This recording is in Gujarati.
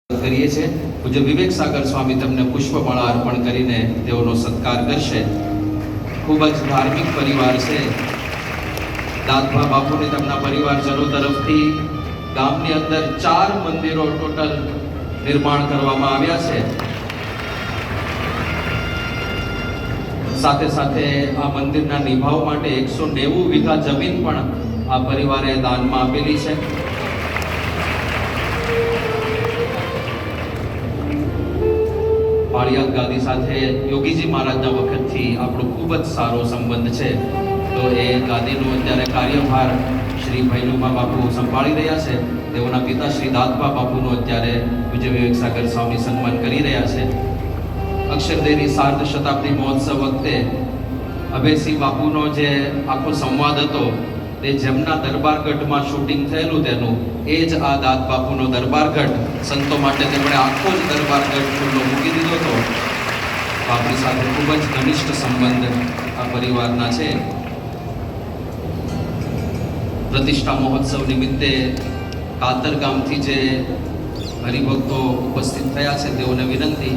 કરીએ છીએ। પૂજ્ય વિવેક સાગર સ્વામી તમને પુષ્પમાળા અર્પણ કરીને તેઓનો સત્કાર કરશે। ખૂબ જ ધાર્મિક પરિવાર છે। દાદભા બાપુને તેમના પરિવારજનો તરફથી ગામની અંદર 4 મંદિરો ટોટલ નિર્માણ કરવામાં આવ્યા છે। સાથે સાથે આ મંદિરના નિભાવ માટે 190 વીઘા જમીન પણ આ પરિવારે દાનમાં આપેલી છે। પાળિયાદ ગાદી સાથે યોગીજી મહારાજના વખતથી આપણો ખૂબ જ સારો સંબંધ છે। તો એ ગાદીનો અત્યારે કાર્યભાર શ્રી ભૈલુમા બાપુ સંભાળી રહ્યા છે। તેઓના પિતા શ્રી દાદભા બાપુનો અત્યારે પૂજ્ય વિવેક સાગર સ્વામી સન્માન કરી રહ્યા છે। અક્ષરદેવની સાર્ધ શતાબ્દી મહોત્સવ વખતે અભયસિંહ બાપુનો જે આખો સંવાદ હતો તે જેમના દરબારગઢમાં શૂટિંગ થયેલું તેનું એ જ આ દાદ બાપુનો દરબારગઢ સંતો માટે તેમણે આખો જ દરબારગઢ ખુલ્લો મૂકી દીધો હતો। આપણી સાથે ખૂબ જ ઘનિષ્ઠ સંબંધ આ પરિવારના છે। પ્રતિષ્ઠા મહોત્સવ નિમિત્તે કાતર ગામથી જે હરિભક્તો ઉપસ્થિત થયા છે તેઓને વિનંતી